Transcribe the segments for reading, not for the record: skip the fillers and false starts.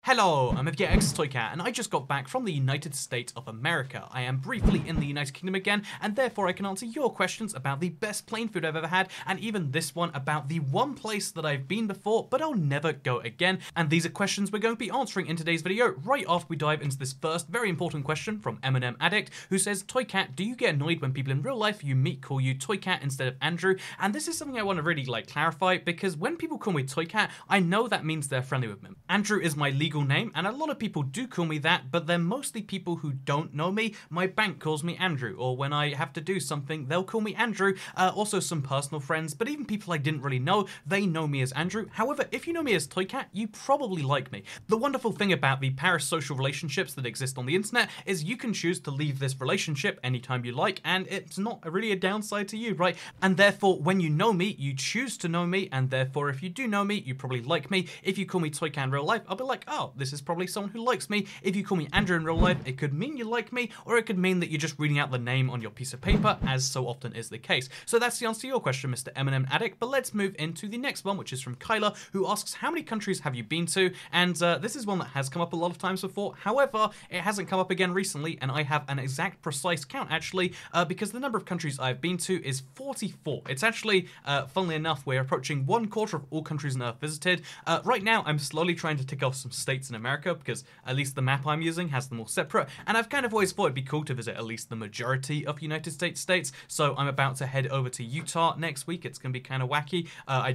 Hello, I'm FGX Toycat, and I just got back from the United States of America. I am briefly in the United Kingdom again, and therefore I can answer your questions about the best plain food I've ever had, and even this one about the one place that I've been before, but I'll never go again. And these are questions we're going to be answering in today's video, right after we dive into this first very important question from Eminem Addict, who says, Toycat, do you get annoyed when people in real life you meet call you Toycat instead of Andrew? And this is something I want to really clarify, because when people call me Toycat, I know that means they're friendly with me. Andrew is my legal name, and a lot of people do call me that, but they're mostly people who don't know me. My bank calls me Andrew, or when I have to do something, they'll call me Andrew. Also some personal friends, but even people I didn't really know, they know me as Andrew. However, if you know me as Toycat, you probably like me. The wonderful thing about the parasocial relationships that exist on the internet is you can choose to leave this relationship anytime you like, and it's not really a downside to you, right? And therefore, when you know me, you choose to know me, and therefore, if you do know me, you probably like me. If you call me Toycat in real life, I'll be like, oh, this is probably someone who likes me. If you call me Andrew in real life, it could mean you like me, or it could mean that you're just reading out the name on your piece of paper, as so often is the case. So that's the answer to your question, Mr. Eminem Addict, but let's move into the next one, which is from Kyla, who asks, how many countries have you been to? And this is one that has come up a lot of times before. However, it hasn't come up again recently, and I have an exact precise count, actually, because the number of countries I've been to is 44. It's actually, funnily enough, we're approaching 1/4 of all countries on Earth visited. Right now, I'm slowly trying to tick off some states in America, because at least the map I'm using has them all separate, and I've kind of always thought it'd be cool to visit at least the majority of United States states, so I'm about to head over to Utah next week. It's going to be kind of wacky. I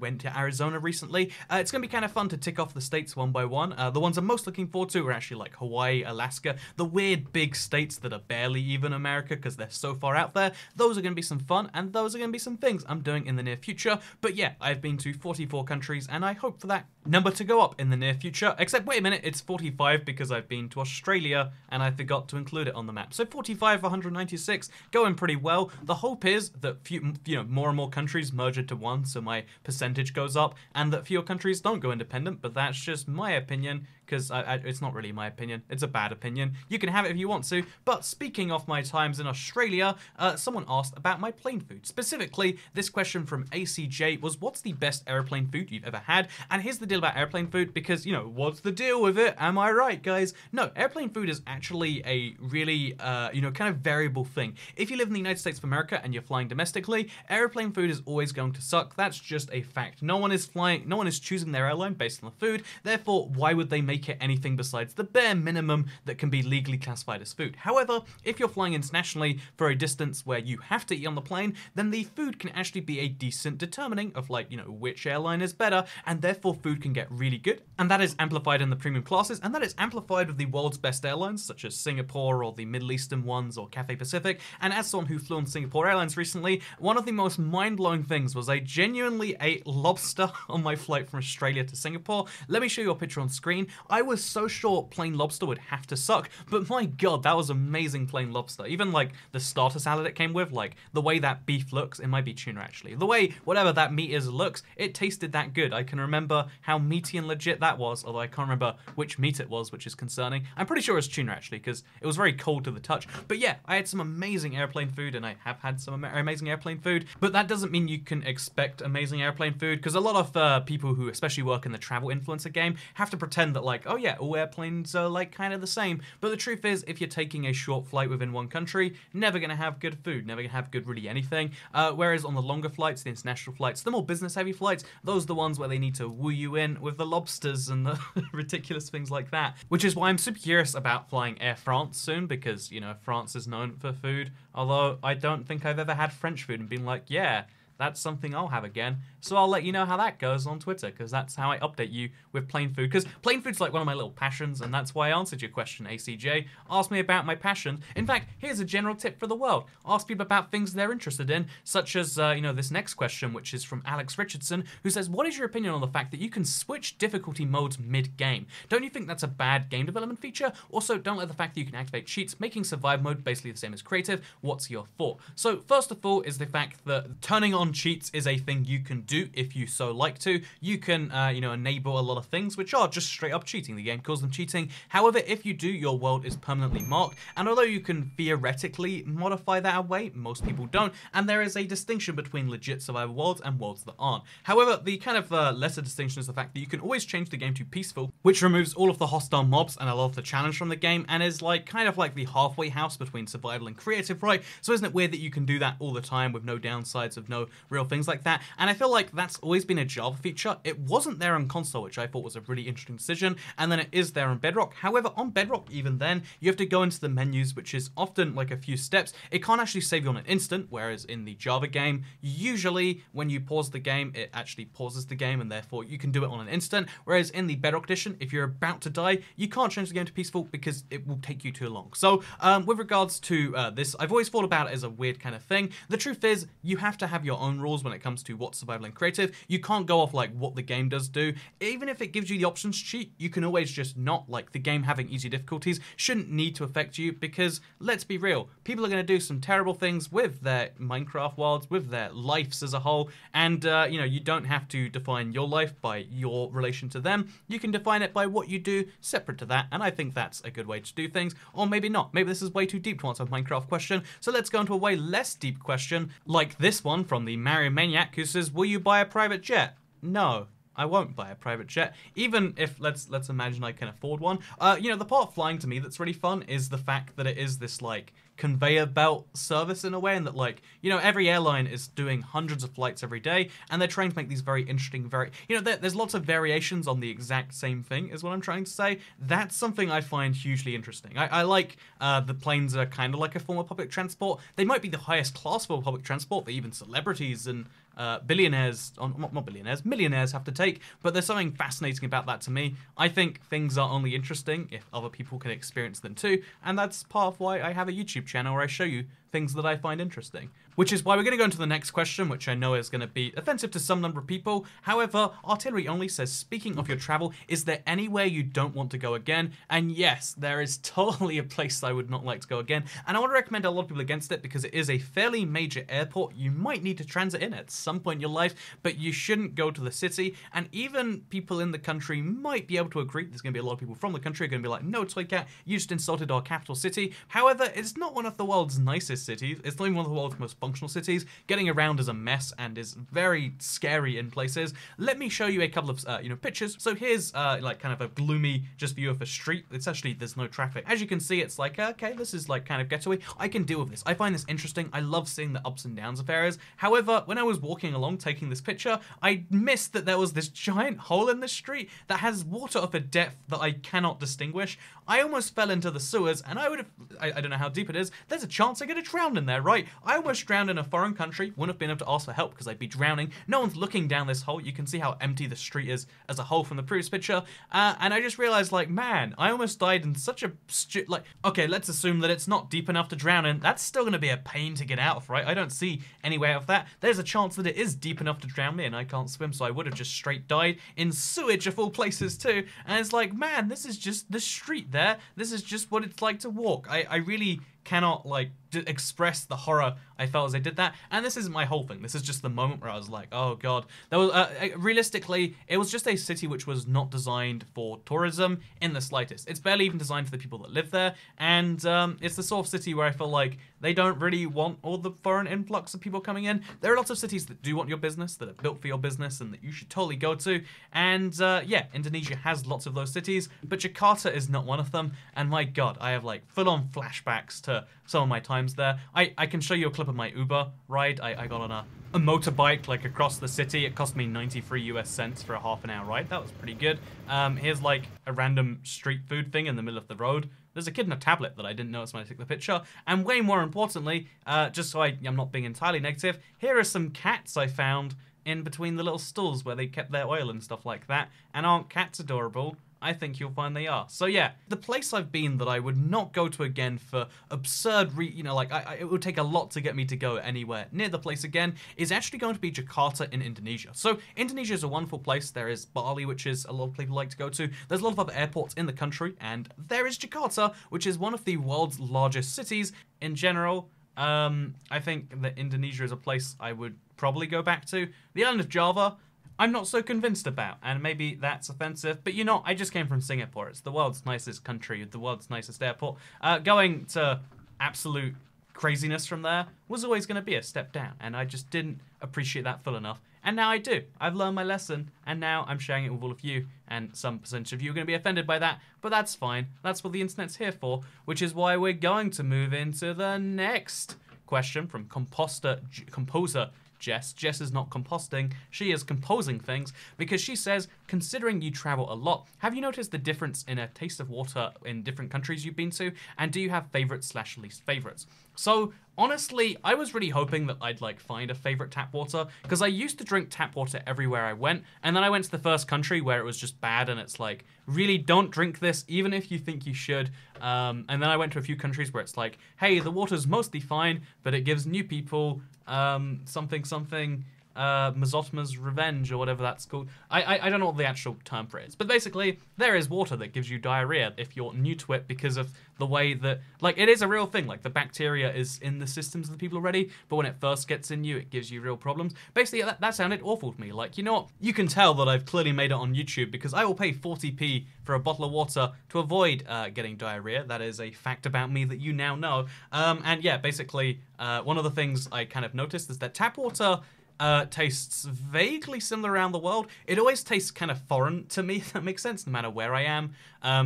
went to Arizona recently. It's going to be kind of fun to tick off the states one by one. The ones I'm most looking forward to are actually like Hawaii, Alaska, the weird big states that are barely even America because they're so far out there. Those are going to be some fun, and those are going to be some things I'm doing in the near future. But yeah, I've been to 44 countries, and I hope for that number to go up in the near future, except wait a minute, it's 45 because I've been to Australia and I forgot to include it on the map. So 45 of 196, going pretty well. The hope is that more and more countries merge into one, so my percentage goes up, and that fewer countries don't go independent, but that's just my opinion, because it's not really my opinion, it's a bad opinion. You can have it if you want to. But speaking of my times in Australia, someone asked about my plane food. Specifically, this question from ACJ was, what's the best airplane food you've ever had? And here's the deal about airplane food, because, what's the deal with it? Am I right, guys? No, airplane food is actually a really, kind of variable thing. If you live in the United States of America and you're flying domestically, airplane food is always going to suck. That's just a fact. No one is choosing their airline based on the food. Therefore, why would they make it anything besides the bare minimum that can be legally classified as food? However, if you're flying internationally for a distance where you have to eat on the plane, then the food can actually be a decent determining of which airline is better, and therefore food can get really good. And that is amplified in the premium classes, and that is amplified with the world's best airlines, such as Singapore or the Middle Eastern ones or Cathay Pacific. And as someone who flew on Singapore Airlines recently, one of the most mind-blowing things was I genuinely ate lobster on my flight from Australia to Singapore. Let me show you a picture on screen. I was so sure plain lobster would have to suck, but my god, that was amazing plain lobster. Even the starter salad it came with, the way that beef looks, it might be tuna actually. The way whatever that meat is looks, it tasted that good. I can remember how meaty and legit that was, although I can't remember which meat it was, which is concerning. I'm pretty sure it was tuna actually, because it was very cold to the touch. But yeah, I had some amazing airplane food, and I have had some amazing airplane food, but that doesn't mean you can expect amazing airplane food, because a lot of people who especially work in the travel influencer game have to pretend that oh yeah, all airplanes are kind of the same. But the truth is, if you're taking a short flight within one country, never gonna have good food, never gonna have good really anything. Whereas on the longer flights, the international flights, the more business heavy flights, those are the ones where they need to woo you in with the lobsters and the ridiculous things like that. Which is why I'm super curious about flying Air France soon, because, France is known for food. Although I don't think I've ever had French food and been like, yeah, that's something I'll have again. So I'll let you know how that goes on Twitter, because that's how I update you with plain food. Because plain food's one of my little passions, and that's why I answered your question, ACJ. Ask me about my passion. In fact, here's a general tip for the world. Ask people about things they're interested in, such as, this next question, which is from Alex Richardson, who says, what is your opinion on the fact that you can switch difficulty modes mid-game? Don't you think that's a bad game development feature? Also, don't like the fact that you can activate cheats, making survive mode basically the same as creative. What's your thought? So, first of all is the fact that turning on on cheats is a thing you can do if you so like to. You can, you know, enable a lot of things which are just straight up cheating. The game calls them cheating. However, if you do, your world is permanently marked. And although you can theoretically modify that away, most people don't. And there is a distinction between legit survival worlds and worlds that aren't. However, the kind of lesser distinction is the fact that you can always change the game to peaceful, which removes all of the hostile mobs and a lot of the challenge from the game, and is like kind of like the halfway house between survival and creative, right? So isn't it weird that you can do that all the time with no downsides, of no real things like that? And I feel like that's always been a Java feature. It wasn't there on console, which I thought was a really interesting decision, and then it is there on Bedrock. However, on Bedrock, even then, you have to go into the menus, which is often like a few steps. It can't actually save you on an instant, whereas in the Java game, usually when you pause the game, it actually pauses the game, and therefore you can do it on an instant. Whereas in the Bedrock edition, if you're about to die, you can't change the game to peaceful because it will take you too long. So with regards to this, I've always thought about it as a weird kind of thing. The truth is, you have to have your own rules when it comes to what's survival and creative. You can't go off like what the game does do. Even if it gives you the options to cheat, you can always just not. Like, the game having easy difficulties shouldn't need to affect you, because let's be real, people are going to do some terrible things with their Minecraft worlds, with their lives as a whole, and you know, you don't have to define your life by your relation to them. You can define it by what you do separate to that, and I think that's a good way to do things. Or maybe not. Maybe this is way too deep to answer a Minecraft question, so let's go into a way less deep question, like this one from the Mario Maniac, who says, will you buy a private jet? No, I won't buy a private jet, even if, let's imagine I can afford one. You know, the part of flying to me that's really fun is the fact that it is this, like, conveyor belt service in a way, and that, like, you know, every airline is doing hundreds of flights every day, and they're trying to make these very interesting, you know, there's lots of variations on the exact same thing, is what I'm trying to say. That's something I find hugely interesting. I like the planes are kind of like a form of public transport. They might be the highest class for public transport that even celebrities and billionaires, not billionaires, millionaires have to take, but there's something fascinating about that to me. I think things are only interesting if other people can experience them too, and that's part of why I have a YouTube channel where I show you things that I find interesting. Which is why we're going to go into the next question, which I know is going to be offensive to some number of people. However, Artillery Only says, speaking of your travel, is there anywhere you don't want to go again? And yes, there is totally a place I would not like to go again. And I want to recommend a lot of people against it because it is a fairly major airport. You might need to transit in at some point in your life, but you shouldn't go to the city. And even people in the country might be able to agree. There's going to be a lot of people from the country who are going to be like, no, Toycat, you just insulted our capital city. However, it's not one of the world's nicest cities. It's not even one of the world's most functional cities. Getting around is a mess and is very scary in places. Let me show you a couple of you know, pictures. So here's like kind of a gloomy just view of a street. It's actually, there's no traffic. As you can see, it's like, okay, this is like kind of getaway. I can deal with this. I find this interesting. I love seeing the ups and downs of areas. However, when I was walking along taking this picture, I missed that there was this giant hole in the street that has water of a depth that I cannot distinguish. I almost fell into the sewers, and I would have, I don't know how deep it is. There's a chance I'm going to drown in there, right? I almost drowned in a foreign country, wouldn't have been able to ask for help because I'd be drowning. No one's looking down this hole. You can see how empty the street is as a whole from the previous picture. And I just realized, like, man, I almost died in such a like, okay, let's assume that it's not deep enough to drown in. That's still going to be a pain to get out of, right? I don't see any way out of that. There's a chance that it is deep enough to drown me, and I can't swim, so I would have just straight died in sewage of all places too. And it's like, man, this is just the street there. This is just what it's like to walk. I really cannot, like, express the horror I felt as I did that. And this isn't my whole thing. This is just the moment where I was like, oh god. There was realistically, it was just a city which was not designed for tourism in the slightest. It's barely even designed for the people that live there, and it's the sort of city where I feel like they don't really want all the foreign influx of people coming in. There are lots of cities that do want your business, that are built for your business, and that you should totally go to. And yeah, Indonesia has lots of those cities, but Jakarta is not one of them. And my god, I have like full-on flashbacks to some of my times there. I can show you a clip of my Uber ride. I got on a motorbike like across the city. It cost me 93 US cents for a half-an-hour ride. That was pretty good. Here's like a random street food thing in the middle of the road. There's a kid in a tablet that I didn't notice when I took the picture. And way more importantly, just so I'm not being entirely negative, here are some cats I found in between the little stalls where they kept their oil and stuff like that. And aren't cats adorable? I think you'll find they are. So yeah, the place I've been that I would not go to again for absurd you know, like it would take a lot to get me to go anywhere near the place again, is actually going to be Jakarta in Indonesia. So Indonesia is a wonderful place. There is Bali, which is a lot of people like to go to. There's a lot of other airports in the country, and there is Jakarta, which is one of the world's largest cities in general. I think that Indonesia is a place I would probably go back to. The island of Java, I'm not so convinced about, and maybe that's offensive, but you know, I just came from Singapore. It's the world's nicest country, the world's nicest airport. Going to absolute craziness from there was always going to be a step down, and I just didn't appreciate that full enough. And now I do. I've learned my lesson, and now I'm sharing it with all of you, and some percentage of you are going to be offended by that, but that's fine. That's what the internet's here for, which is why we're going to move into the next question from composer Jess. Jess is not composting, she is composing things, because she says, considering you travel a lot, have you noticed the difference in a taste of water in different countries you've been to? And do you have favorites/least favorites? So honestly, I was really hoping that I'd like find a favorite tap water, because I used to drink tap water everywhere I went, and then I went to the first country where it was just bad, and it's like, really don't drink this, even if you think you should. And then I went to a few countries where it's like, hey, the water's mostly fine, but it gives new people Mesotma's Revenge, or whatever that's called. I don't know what the actual term for it is, but basically there is water that gives you diarrhea if you're new to it, because of the way that, like, it is a real thing. Like, the bacteria is in the systems of the people already, but when it first gets in you, it gives you real problems. Basically, that sounded awful to me. Like, you know what? You can tell that I've clearly made it on YouTube, because I will pay 40p for a bottle of water to avoid getting diarrhea. That is a fact about me that you now know. And yeah, basically, one of the things I kind of noticed is that tap water tastes vaguely similar around the world. It always tastes kind of foreign to me, if that makes sense, no matter where I am.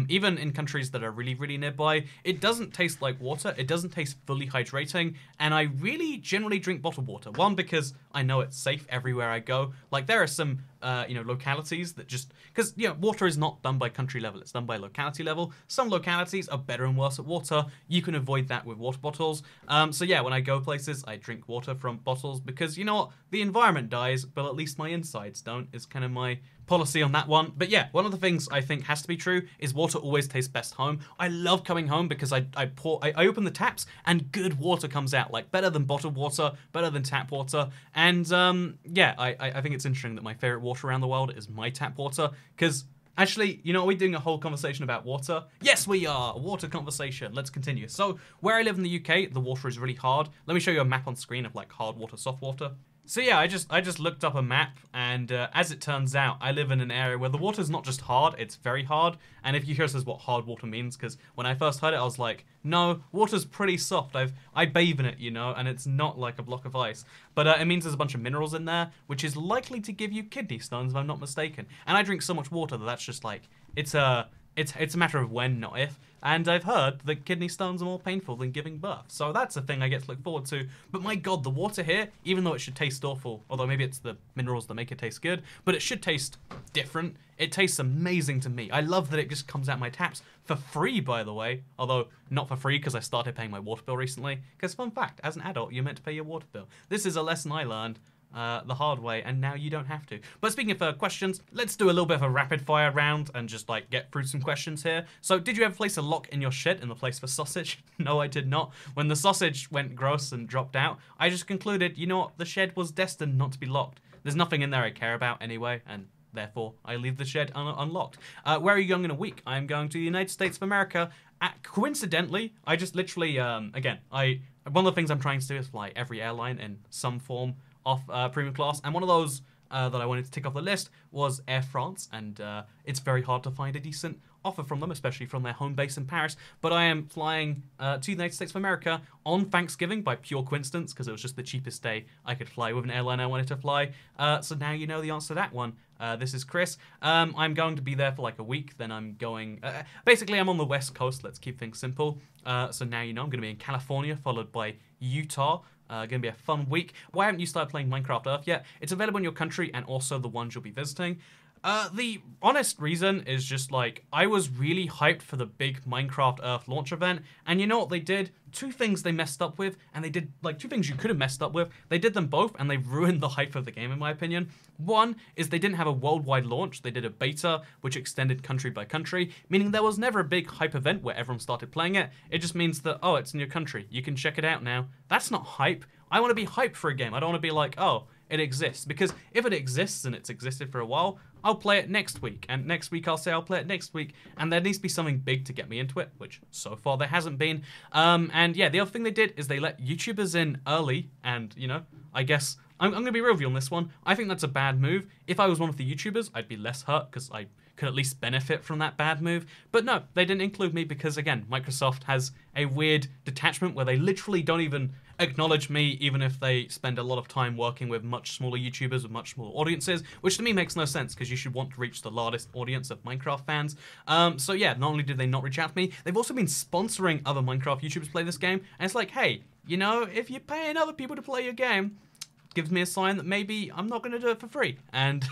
Even in countries that are really, really nearby, it doesn't taste like water. It doesn't taste fully hydrating, and I really generally drink bottled water. One, because I know it's safe everywhere I go. Like, there are some localities that just, because, water is not done by country level, it's done by locality level. Some localities are better and worse at water. You can avoid that with water bottles. So yeah, when I go places, I drink water from bottles, because, you know what, the environment dies, but at least my insides don't, is kind of my policy on that one. But yeah, one of the things I think has to be true is water always tastes best home. I love coming home because I open the taps and good water comes out, like better than bottled water, better than tap water. And yeah, I think it's interesting that my favorite water around the world is my tap water, because actually, are we doing a whole conversation about water? Yes, we are! A water conversation. Let's continue. So, where I live in the UK, the water is really hard. Let me show you a map on screen of like hard water, soft water. So yeah, I just looked up a map, and as it turns out, I live in an area where the water's not just hard, it's very hard. And if you hear this, what hard water means, because when I first heard it, I was like, no, water's pretty soft. I bathe in it, and it's not like a block of ice. But it means there's a bunch of minerals in there, which is likely to give you kidney stones, if I'm not mistaken. And I drink so much water that's just like, it's a matter of when, not if. And I've heard that kidney stones are more painful than giving birth. So that's a thing I get to look forward to. But my god, the water here, even though it should taste awful, although maybe it's the minerals that make it taste good, but it should taste different. It tastes amazing to me. I love that it just comes out my taps for free, by the way. Although, not for free, because I started paying my water bill recently. Because, fun fact, as an adult, you're meant to pay your water bill. This is a lesson I learned the hard way, and now you don't have to. But speaking of questions, let's do a little bit of a rapid fire round and just like get through some questions here. So, did you ever place a lock in your shed in the place for sausage? No, I did not. When the sausage went gross and dropped out, I just concluded, you know what, the shed was destined not to be locked. There's nothing in there I care about anyway, and therefore I leave the shed unlocked. Where are you going in a week? I'm going to the United States of America. Coincidentally, I just literally, one of the things I'm trying to do is fly every airline in some form off premium class, and one of those that I wanted to tick off the list was Air France, and it's very hard to find a decent offer from them, especially from their home base in Paris. But I am flying to the United States of America on Thanksgiving by pure coincidence, because it was just the cheapest day I could fly with an airline I wanted to fly. So now you know the answer to that one. This is Chris. I'm going to be there for like a week, then I'm going... basically, I'm on the West Coast, let's keep things simple. So now you know I'm going to be in California, followed by Utah. Going to be a fun week. Why haven't you started playing Minecraft Earth yet? It's available in your country and also the ones you'll be visiting. The honest reason is just like, I was really hyped for the big Minecraft Earth launch event, and you know what they did? Two things they messed up with, and they did, like, two things you could have messed up with. They did them both, and they ruined the hype of the game, in my opinion. One is they didn't have a worldwide launch. They did a beta, which extended country by country, meaning there was never a big hype event where everyone started playing it. It just means that, oh, it's in your country. You can check it out now. That's not hype. I want to be hyped for a game. I don't want to be like, oh, it exists. Because if it exists and it's existed for a while, I'll play it next week. And next week I'll say I'll play it next week. And there needs to be something big to get me into it, which so far there hasn't been. And yeah, the other thing they did is they let YouTubers in early. And, you know, I guess I'm going to be real with you on this one. I think that's a bad move. If I was one of the YouTubers, I'd be less hurt because I could at least benefit from that bad move. But no, they didn't include me because, again, Microsoft has a weird detachment where they literally don't even acknowledge me, even if they spend a lot of time working with much smaller YouTubers with much smaller audiences, which to me makes no sense because you should want to reach the largest audience of Minecraft fans. So yeah, not only did they not reach out to me, they've also been sponsoring other Minecraft YouTubers to play this game. And it's like, hey, you know, if you're paying other people to play your game, gives me a sign that maybe I'm not going to do it for free. And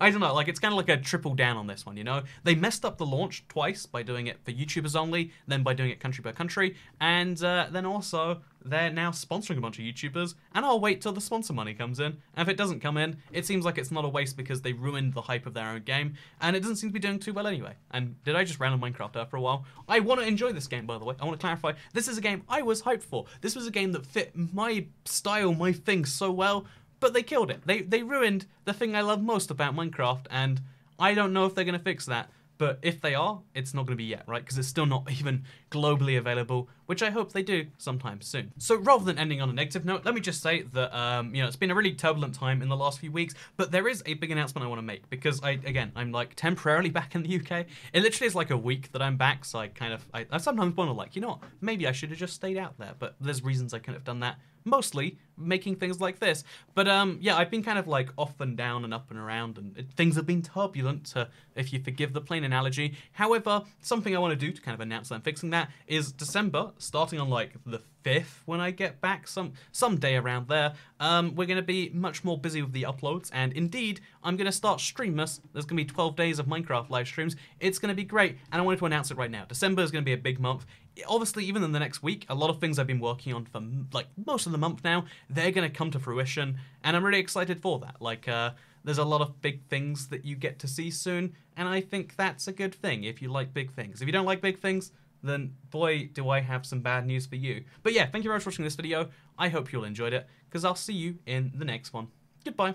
I don't know, like, it's kind of like a triple down on this one, you know? They messed up the launch twice by doing it for YouTubers only, then by doing it country by country, and then also they're now sponsoring a bunch of YouTubers, and I'll wait till the sponsor money comes in. And if it doesn't come in, it seems like it's not a waste because they ruined the hype of their own game, and it doesn't seem to be doing too well anyway. And did I just ran on Minecraft Earth for a while? I want to enjoy this game, by the way. I want to clarify, this is a game I was hyped for. This was a game that fit my style, my thing so well, but they killed it. They ruined the thing I love most about Minecraft, and I don't know if they're going to fix that. But if they are, it's not going to be yet, right? Because it's still not even globally available, which I hope they do sometime soon. So rather than ending on a negative note, let me just say that, you know, it's been a really turbulent time in the last few weeks, but there is a big announcement I want to make because I'm like temporarily back in the UK. It literally is like a week that I'm back, so I sometimes wonder, like, you know what, maybe I should have just stayed out there, but there's reasons I couldn't have done that. Mostly making things like this. But yeah, I've been kind of like off and down and up and around, and things have been turbulent, if you forgive the plain analogy. However, something I want to do to kind of announce that I'm fixing that is December, starting on like the 5th when I get back, some day around there, we're going to be much more busy with the uploads, and indeed, I'm going to start Streammas. There's going to be 12 days of Minecraft live streams. It's going to be great, and I wanted to announce it right now. December is going to be a big month. Obviously, even in the next week, a lot of things I've been working on for like most of the month now, they're going to come to fruition, and I'm really excited for that. Like, there's a lot of big things that you get to see soon, and I think that's a good thing if you like big things. If you don't like big things, then boy, do I have some bad news for you. But yeah, thank you very much for watching this video. I hope you all enjoyed it, because I'll see you in the next one. Goodbye.